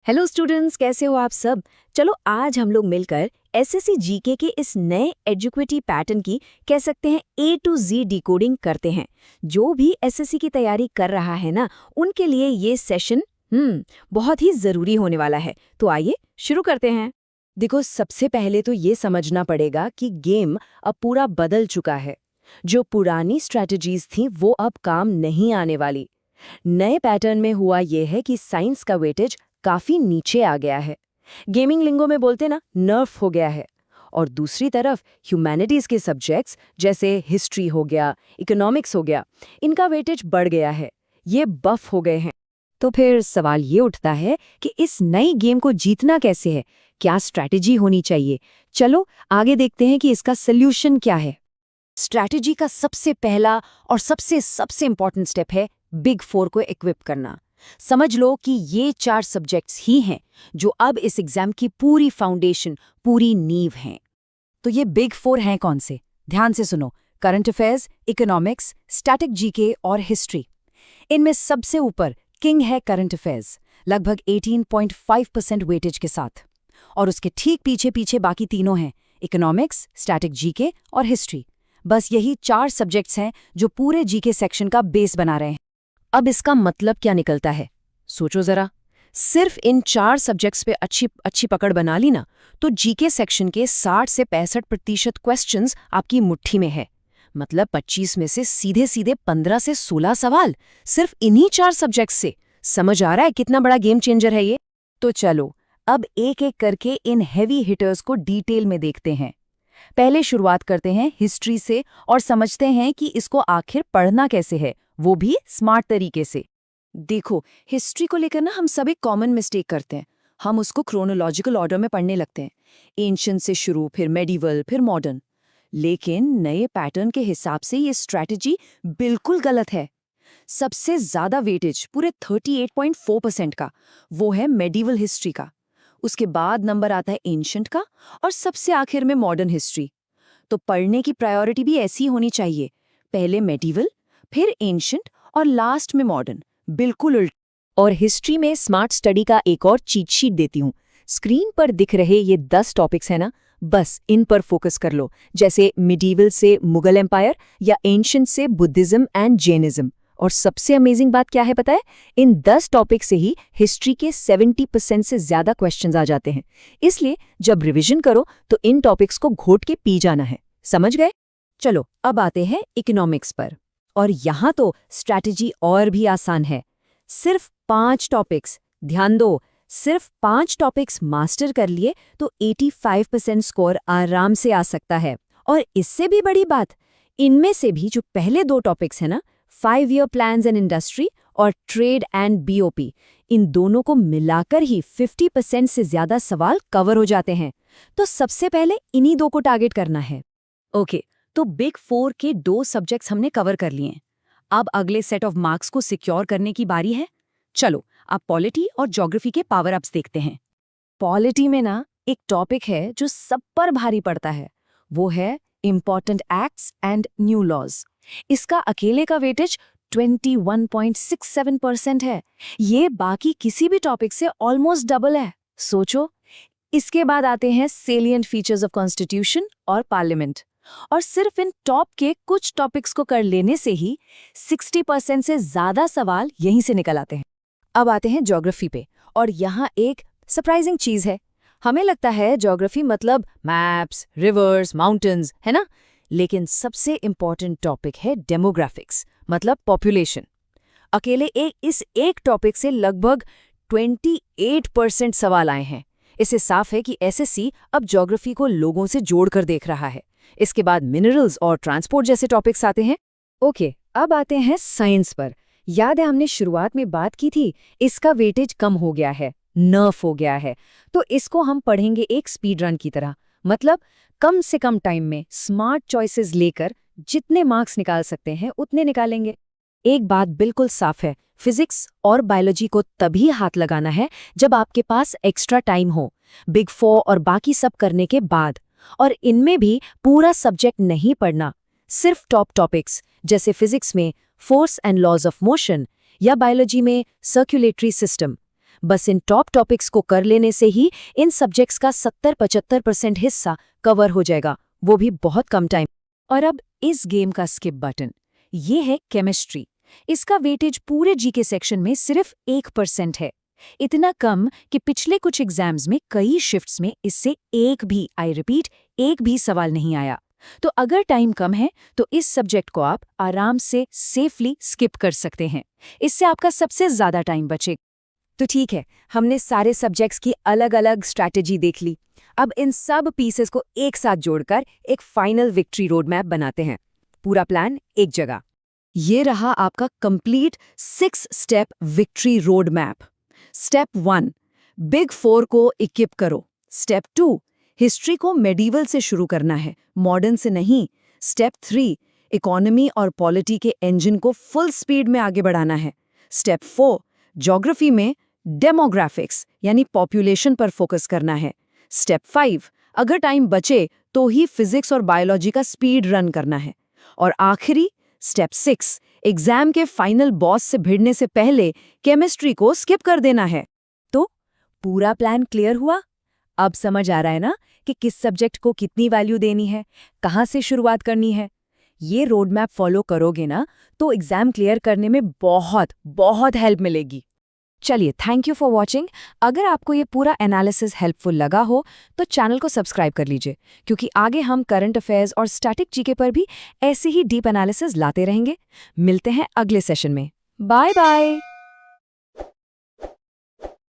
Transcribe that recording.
Hello students, कैसे हो आप सब। चलो आज हम लोग मिलकर एसएससी जीके के इस नए एजुकेटी पैटर्न की कह सकते हैं ए टू जी डिकोडिंग करते हैं। जो भी एसएससी की तैयारी कर रहा है ना, उनके लिए ये सेशन बहुत ही जरूरी होने वाला है। तो आइए शुरू करते हैं। देखो, सबसे पहले तो ये समझना पड़ेगा कि गेम अब पूरा बदल चुका है। जो पुरानी स्ट्रैटेजीज थी वो अब काम नहीं आने वाली। नए पैटर्न में हुआ ये है कि साइंस का वेटेज काफी नीचे आ गया है। गेमिंग लिंगो में बोलते ना, नर्फ हो गया है। और दूसरी तरफ ह्यूमैनिटीज के सब्जेक्ट्स जैसे हिस्ट्री हो गया, इकोनॉमिक्स हो गया, इनका वेटेज बढ़ गया है। ये बफ हो गए हैं। तो फिर सवाल ये उठता है कि इस नई गेम को जीतना कैसे है, क्या स्ट्रैटेजी होनी चाहिए। चलो आगे देखते हैं कि इसका सोल्यूशन क्या है। स्ट्रैटेजी का सबसे पहला और सबसे सबसे इंपॉर्टेंट स्टेप है बिग फोर को इक्विप करना। समझ लो कि ये 4 सब्जेक्ट्स ही हैं जो अब इस एग्जाम की पूरी फाउंडेशन, पूरी नींव हैं। तो ये बिग फोर हैं कौन से? ध्यान से सुनो। Current affairs, economics, static GK और हिस्ट्री। इनमें सबसे ऊपर किंग है करंट अफेयर्स, लगभग 18.5% वेटेज के साथ। और उसके ठीक पीछे पीछे बाकी तीनों हैं, इकोनॉमिक्स, स्टैटिक जीके और हिस्ट्री। बस यही 4 सब्जेक्ट्स हैं जो पूरे जीके सेक्शन का बेस बना रहे हैं। अब इसका मतलब क्या निकलता है, सोचो जरा। सिर्फ इन 4 सब्जेक्ट्स पे अच्छी पकड़ बना ली ना, तो जीके सेक्शन के 60 से 65% क्वेश्चंस आपकी मुट्ठी में है। मतलब 25 में से सीधे सीधे 15 से 16 सवाल सिर्फ इन्हीं 4 सब्जेक्ट्स से। समझ आ रहा है कितना बड़ा गेम चेंजर है ये? तो चलो अब एक एक करके इन हेवी हिटर्स को डिटेल में देखते हैं। पहले शुरुआत करते हैं हिस्ट्री से और समझते हैं कि इसको आखिर पढ़ना कैसे है, वो भी स्मार्ट तरीके से। देखो, हिस्ट्री को लेकर ना हम सब एक कॉमन मिस्टेक करते हैं। हम उसको क्रोनोलॉजिकल ऑर्डर में पढ़ने लगते हैं, एंशिएंट से शुरू, फिर मेडिवल, फिर मॉडर्न। लेकिन नए पैटर्न के हिसाब से ये स्ट्रैटेजी बिल्कुल गलत है। सबसे ज्यादा वेटेज, पूरे 38.4% का, वो है मेडिवल हिस्ट्री का। उसके बाद नंबर आता है एंशिएंट का और सबसे आखिर में मॉडर्न हिस्ट्री। तो पढ़ने की प्रायोरिटी भी ऐसी होनी चाहिए, पहले मेडिवल, फिर एंशिएंट और लास्ट में मॉडर्न, बिल्कुल उल्टा। और हिस्ट्री में स्मार्ट स्टडी का एक और चीट शीट देती हूँ। स्क्रीन पर दिख रहे ये 10 टॉपिक्स हैं ना, बस इन पर फोकस कर लो। जैसे मिडीवल से मुगल एम्पायर या एंशिएंट से बुद्धिज्म एंड जैनिज्म। और सबसे अमेजिंग बात क्या है पता है? इन 10 टॉपिक से ही हिस्ट्री के 70% से ज्यादा क्वेश्चंस आ जाते हैं। इसलिए जब रिवीजन करो तो इन टॉपिक्स को घोट के पी जाना है। समझ गए? चलो अब आते हैं इकोनॉमिक्स पर। और यहाँ तो स्ट्रैटेजी और भी आसान है। सिर्फ 5 टॉपिक्स, ध्यान दो, सिर्फ 5 टॉपिक्स मास्टर कर लिए तो 85% स्कोर आराम से आ सकता है। और इससे भी बड़ी बात, इनमें से भी जो पहले 2 टॉपिक्स हैं ना, 5 ईयर प्लान्स एंड इंडस्ट्री और ट्रेड एंड बीओपी, इन दोनों को मिलाकर ही 50% से ज्यादा सवाल कवर हो जाते हैं। तो सबसे पहले इन्हीं 2 को टारगेट करना है। ओके, तो बिग 4 के 2 सब्जेक्ट्स हमने कवर कर लिए हैं। अब अगले सेट ऑफ मार्क्स को सिक्योर करने की बारी है। चलो अब पॉलिटी और ज्योग्राफी के पावर अप्स देखते हैं। पॉलिटी में ना एक टॉपिक है जो सब पर भारी पड़ता है, वो है important acts and new laws. इसका अकेले का वेटेज 21.67% है। ये बाकी किसी भी टॉपिक से ऑलमोस्ट डबल है, सोचो। इसके बाद आते हैं सेलिएंट फीचर्स ऑफ कॉन्स्टिट्यूशन और पार्लियामेंट। और सिर्फ इन टॉप के कुछ टॉपिक्स को कर लेने से ही 60% से ज्यादा सवाल यहीं से निकल आते हैं। अब आते हैं ज्योग्राफी पे, और यहाँ एक सरप्राइजिंग चीज है। हमें लगता है ज्योग्राफी मतलब मैप्स, रिवर्स, माउंटेन्स, है ना? लेकिन सबसे इंपॉर्टेंट टॉपिक है डेमोग्राफिक्स, मतलब पॉपुलेशन। अकेले इस एक टॉपिक से लगभग 28% सवाल आए हैं। इससे साफ है कि एसएससी अब ज्योग्राफी को लोगों से जोड़कर देख रहा है। इसके बाद मिनरल्स और ट्रांसपोर्ट जैसे टॉपिक्स आते हैं। ओके, अब आते हैं साइंस पर। याद है हमने शुरुआत में बात की थी, इसका वेटेज कम हो गया है, नर्फ हो गया है। तो इसको हम पढ़ेंगे एक स्पीड रन की तरह, मतलब कम से कम टाइम में स्मार्ट चॉइसेस लेकर जितने मार्क्स निकाल सकते हैं उतने निकालेंगे। एक बात बिल्कुल साफ है, फिजिक्स और बायोलॉजी को तभी हाथ लगाना है जब आपके पास एक्स्ट्रा टाइम हो, बिग 4 और बाकी सब करने के बाद। और इनमें भी पूरा सब्जेक्ट नहीं पढ़ना, सिर्फ टॉप टॉपिक्स जैसे फिजिक्स में force and laws of motion या बायोलॉजी में सर्कुलेटरी सिस्टम। बस इन टॉप टॉपिक्स को कर लेने से ही इन सब्जेक्ट्स का 70-75% हिस्सा कवर हो जाएगा, वो भी बहुत कम टाइम। और अब इस गेम का स्किप बटन, ये है केमिस्ट्री। इसका वेटेज पूरे जीके सेक्शन में सिर्फ 1% है। इतना कम कि पिछले कुछ एग्जाम्स में कई शिफ्ट्स में इससे एक भी सवाल नहीं आया। तो अगर टाइम कम है तो इस सब्जेक्ट को आप आराम से सेफली स्किप कर सकते हैं। इससे आपका सबसे ज्यादा टाइम बचेगा। तो ठीक है, हमने सारे सब्जेक्ट्स की अलग अलग स्ट्रैटेजी देख ली। अब इन सब पीसेस को एक साथ जोड़कर एक फाइनल विक्ट्री रोड मैप बनाते हैं। पूरा प्लान एक जगह। ये रहा आपका complete 6 step victory road map. Step 1, big 4 को इक्विप करो। स्टेप 2, हिस्ट्री को मेडिवल से शुरू करना है, मॉडर्न से नहीं। स्टेप 3, इकोनॉमी और पॉलिटी के इंजन को फुल स्पीड में आगे बढ़ाना है। स्टेप 4, ज्योग्राफी में डेमोग्राफिक्स यानी पॉपुलेशन पर फोकस करना है। स्टेप 5, अगर टाइम बचे तो ही फिजिक्स और बायोलॉजी का स्पीड रन करना है। और आखिरी स्टेप 6, एग्जाम के फाइनल बॉस से भिड़ने से पहले केमिस्ट्री को स्किप कर देना है। तो पूरा प्लान क्लियर हुआ? अब समझ आ रहा है ना कि किस सब्जेक्ट को कितनी वैल्यू देनी है, कहाँ से शुरुआत करनी है। ये रोड मैप फॉलो करोगे ना तो एग्जाम क्लियर करने में बहुत हेल्प मिलेगी। चलिए, थैंक यू फॉर वॉचिंग। अगर आपको ये पूरा एनालिसिस हेल्पफुल लगा हो तो चैनल को सब्सक्राइब कर लीजिए, क्योंकि आगे हम करंट अफेयर्स और स्टैटिक जीके पर भी ऐसे ही डीप एनालिसिस लाते रहेंगे। मिलते हैं अगले सेशन में। Bye bye.